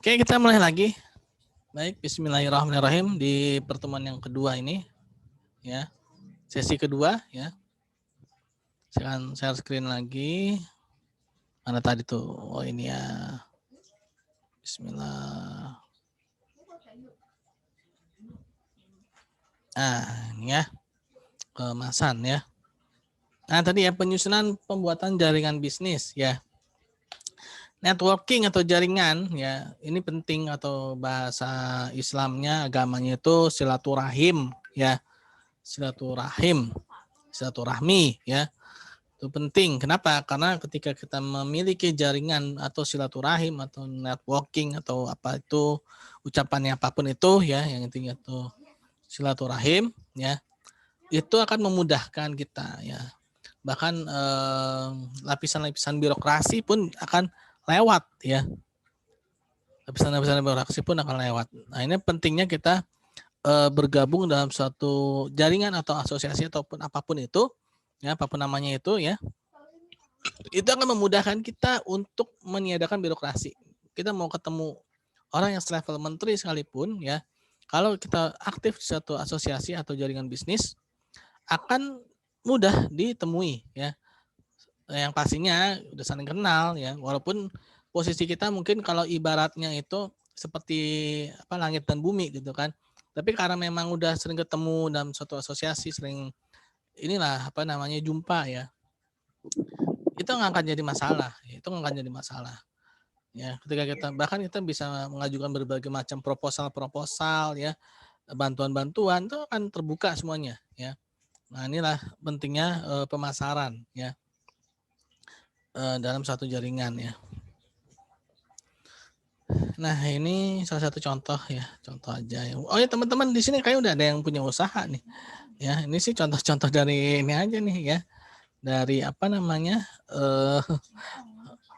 Oke, kita mulai lagi. Baik, bismillahirrahmanirrahim di pertemuan yang kedua ini ya. Sesi kedua ya. Saya akan share screen lagi. Mana tadi tuh? Oh, ini ya. Bismillah. Ini ya. Kemasan ya. Nah, tadi ya penyusunan pembuatan jaringan bisnis ya. Networking atau jaringan ya, ini penting atau bahasa Islamnya, agamanya itu silaturahim ya. Silaturahmi ya. Itu penting. Kenapa? Karena ketika kita memiliki jaringan atau silaturahim atau networking atau apa itu ucapannya apapun itu ya, yang intinya itu silaturahim ya, itu akan memudahkan kita ya. Bahkan lapisan-lapisan birokrasi pun akan lewat ya. Lapisan-lapisan birokrasi pun akan lewat. Nah, ini pentingnya kita bergabung dalam suatu jaringan atau asosiasi ataupun apapun itu ya, apapun namanya itu ya. Itu akan memudahkan kita untuk meniadakan birokrasi. Kita mau ketemu orang yang selevel menteri sekalipun ya, kalau kita aktif di suatu asosiasi atau jaringan bisnis akan mudah ditemui ya. Yang pastinya udah saling kenal ya, walaupun posisi kita mungkin kalau ibaratnya itu seperti apa langit dan bumi gitu kan. Tapi karena memang udah sering ketemu dalam suatu asosiasi, sering inilah apa namanya jumpa ya, itu nggak akan jadi masalah. Itu nggak akan jadi masalah. Ya, ketika kita bahkan kita bisa mengajukan berbagai macam proposal ya, bantuan-bantuan itu akan terbuka semuanya ya. Nah, inilah pentingnya pemasaran ya dalam satu jaringan ya. Nah, ini salah satu contoh ya, contoh aja ya. Oh ya teman-teman di sini kayak udah ada yang punya usaha nih. Ya, ini sih contoh-contoh dari ini aja nih ya. Dari apa namanya?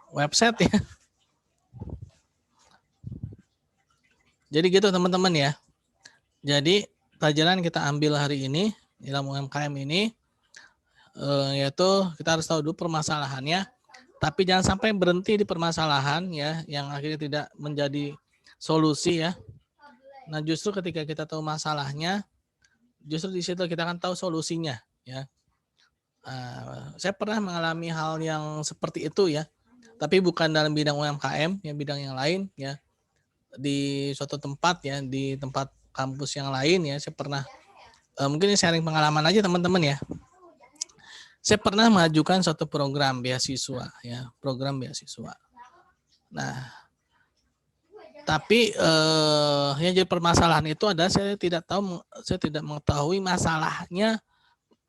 Website ya. Jadi gitu teman-teman ya. Jadi pelajaran kita ambil hari ini dalam UMKM ini yaitu kita harus tahu dulu permasalahannya, tapi jangan sampai berhenti di permasalahan ya, yang akhirnya tidak menjadi solusi ya. Nah, justru ketika kita tahu masalahnya, justru di situ kita akan tahu solusinya ya. Saya pernah mengalami hal yang seperti itu ya, tapi bukan dalam bidang UMKM, ya bidang yang lain ya. Di suatu tempat ya, di tempat kampus yang lain ya, saya pernah mungkin ini sharing pengalaman aja teman-teman ya. Saya pernah mengajukan suatu program beasiswa ya, program beasiswa. Nah, tapi yang jadi permasalahan itu adalah saya tidak mengetahui masalahnya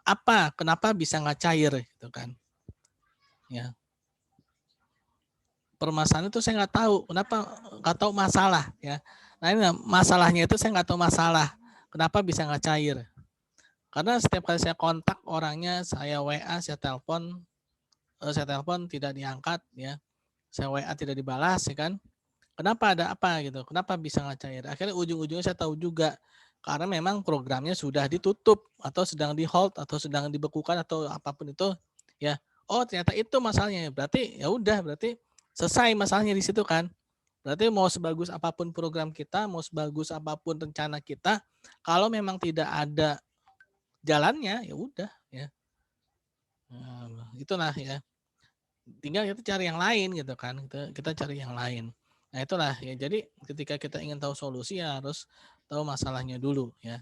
apa, kenapa bisa nggak cair gitu kan. Ya. Permasalahan itu saya nggak tahu, kenapa nggak tahu masalah ya. Nah, ini masalahnya itu saya nggak tahu masalah, kenapa bisa nggak cair. Karena setiap kali saya kontak orangnya, saya WA, saya telepon tidak diangkat ya, saya WA tidak dibalas ya kan. Kenapa, ada apa gitu, kenapa bisa nggak cair. Akhirnya ujung-ujungnya saya tahu juga, karena memang programnya sudah ditutup atau sedang di hold atau sedang dibekukan atau apapun itu ya. Oh ternyata itu masalahnya, berarti ya udah, berarti selesai masalahnya di situ kan. Berarti mau sebagus apapun program kita, mau sebagus apapun rencana kita, kalau memang tidak ada jalannya ya udah ya. Nah, itulah ya. Tinggal kita cari yang lain gitu kan. Kita cari yang lain. Nah, itulah ya. Jadi ketika kita ingin tahu solusi ya harus tahu masalahnya dulu ya.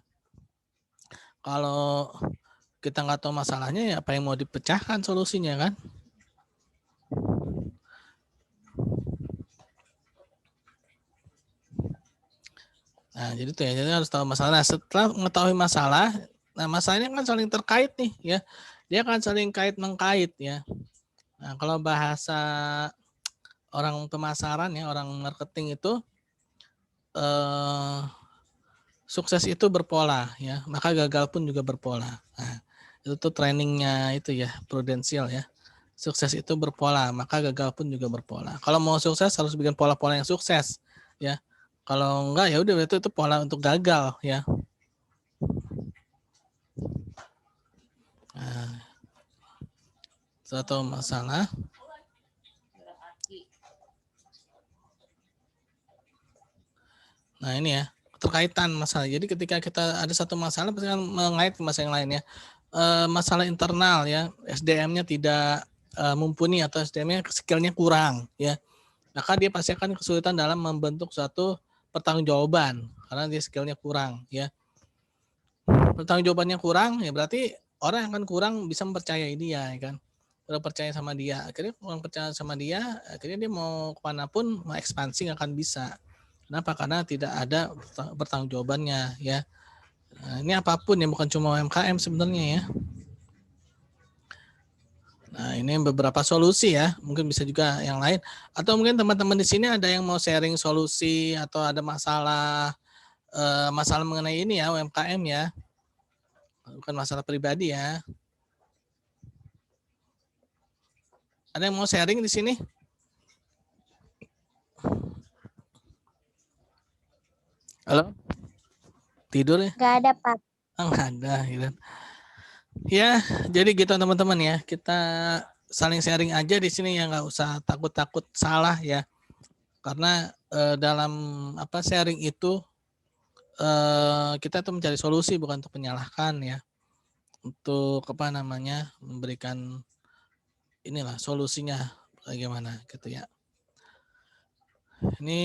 Kalau kita nggak tahu masalahnya ya apa yang mau dipecahkan solusinya kan? Nah, jadi tuh ya, jadi harus tahu masalah. Nah, setelah mengetahui masalah, nah masalahnya kan saling terkait nih ya. Dia akan saling kait mengkait ya. Nah, kalau bahasa orang pemasaran ya, orang marketing itu sukses itu berpola ya, maka gagal pun juga berpola. Nah, itu tuh trainingnya itu ya, prudensial ya. Sukses itu berpola, maka gagal pun juga berpola. Kalau mau sukses harus bikin pola-pola yang sukses ya. Kalau enggak ya udah itu pola untuk gagal ya. Nah, suatu masalah Nah ini ya, keterkaitan masalah. Jadi ketika kita ada satu masalah, pasti kan mengait ke masalah yang lain ya. Masalah internal ya, SDM-nya tidak mumpuni atau SDM-nya skill-nya kurang ya. Maka dia pasti akan kesulitan dalam membentuk suatu pertanggungjawaban karena dia skill-nya kurang ya. Pertanggungjawabannya kurang ya berarti orang akan kurang bisa mempercayai dia ya kan. Kalau percaya sama dia, akhirnya kurang percaya sama dia, akhirnya dia mau kemanapun mau ekspansi nggak akan bisa. Kenapa? Karena tidak ada pertanggungjawabannya ya. Nah, ini apapun ya, bukan cuma UMKM sebenarnya ya. Nah, ini beberapa solusi ya, mungkin bisa juga yang lain. Atau mungkin teman-teman di sini ada yang mau sharing solusi atau ada masalah masalah mengenai ini ya, UMKM ya. Bukan masalah pribadi ya. Ada yang mau sharing di sini? Halo? Tidur ya? Nggak ada, Pak. Nggak ada gitu. Ya, jadi gitu teman-teman ya. Kita saling sharing aja di sini ya, nggak usah takut-takut salah ya. Karena dalam apa sharing itu kita tuh mencari solusi bukan untuk menyalahkan ya. Untuk apa namanya? Memberikan inilah solusinya bagaimana gitu ya. Ini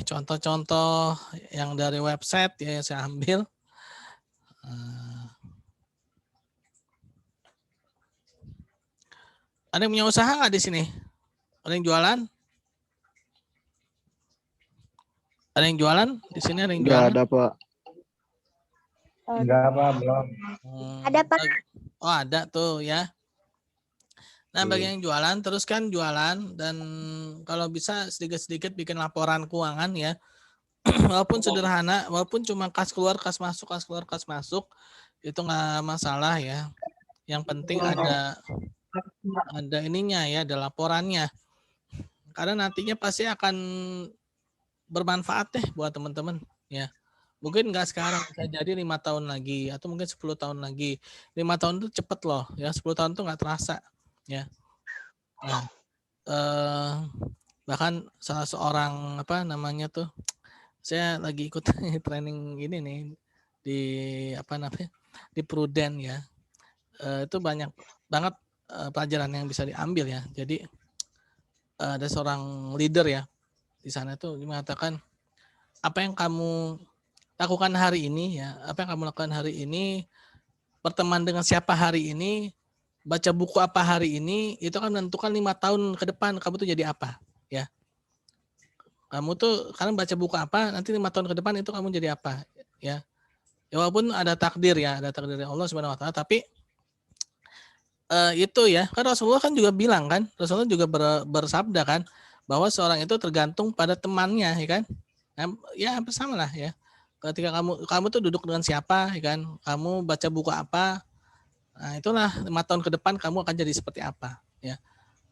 contoh-contoh yang dari website ya yang saya ambil. Ada yang punya usaha nggak di sini? Ada yang jualan? Ada yang jualan? Di sini ada yang Nggak jualan? ada, Pak. Enggak, Pak, belum. Ada, Pak. Oh, ada tuh ya. Nah, bagi yang jualan, teruskan jualan dan kalau bisa sedikit-sedikit bikin laporan keuangan ya. Walaupun sederhana, walaupun cuma kas keluar, kas masuk, kas keluar, kas masuk, itu nggak masalah ya. Yang penting ada ininya ya, ada laporannya. Karena nantinya pasti akan bermanfaat deh buat teman-teman ya. Mungkin nggak sekarang, bisa jadi 5 tahun lagi atau mungkin 10 tahun lagi. 5 tahun itu cepet loh ya, 10 tahun itu nggak terasa ya. Nah, bahkan salah seorang apa namanya tuh, saya lagi ikut training ini nih di apa namanya di Prudent ya. Itu banyak banget pelajaran yang bisa diambil ya. Jadi ada seorang leader ya di sana tuh mengatakan apa yang kamu lakukan hari ini ya, apa yang kamu lakukan hari ini, berteman dengan siapa hari ini, baca buku apa hari ini, itu kan menentukan 5 tahun ke depan kamu tuh jadi apa ya. Kamu tuh karena baca buku apa, nanti 5 tahun ke depan itu kamu jadi apa ya. Ya walaupun ada takdir ya, ada takdir dari Allah Subhanahu wa taala, tapi itu ya, kan Rasulullah kan juga bilang kan, Rasulullah juga bersabda kan bahwa seorang itu tergantung pada temannya ya kan. Nah, ya sama lah ya. Ketika kamu tuh duduk dengan siapa ya kan, kamu baca buku apa, nah itulah 5 tahun ke depan kamu akan jadi seperti apa ya.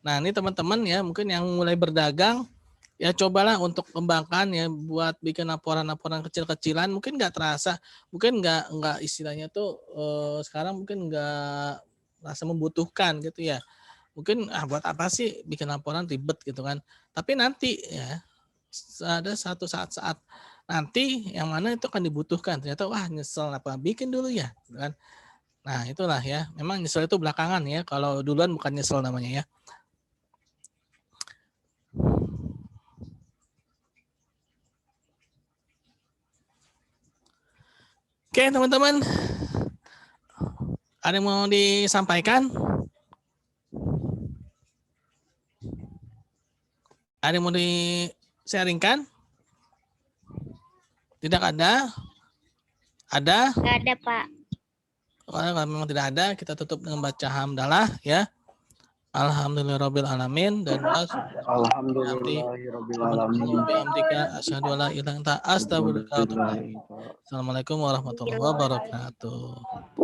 Nah ini teman-teman ya mungkin yang mulai berdagang ya cobalah untuk kembangkan ya buat bikin laporan-laporan kecil-kecilan, mungkin nggak terasa, mungkin nggak istilahnya tuh sekarang mungkin nggak rasa membutuhkan gitu ya. Mungkin buat apa sih bikin laporan ribet gitu kan. Tapi nanti ya ada satu saat nanti yang mana itu akan dibutuhkan. Ternyata wah nyesel apa bikin dulu ya gitu kan. Nah, itulah ya. Memang nyesel itu belakangan ya. Kalau duluan bukan nyesel namanya ya. Oke, teman-teman. Ada yang mau disampaikan? Ada yang mau di-sharingkan? Tidak ada? Ada? Nggak ada, Pak. Kalau memang tidak ada, kita tutup dengan baca hamdalah ya. Alhamdulillahirabbil alamin dan Alhamdulillahirabbil alamin. asyhadu alla ilaha illa anta astaghfiruka wa atubu ilaik. Assalamualaikum warahmatullahi wabarakatuh.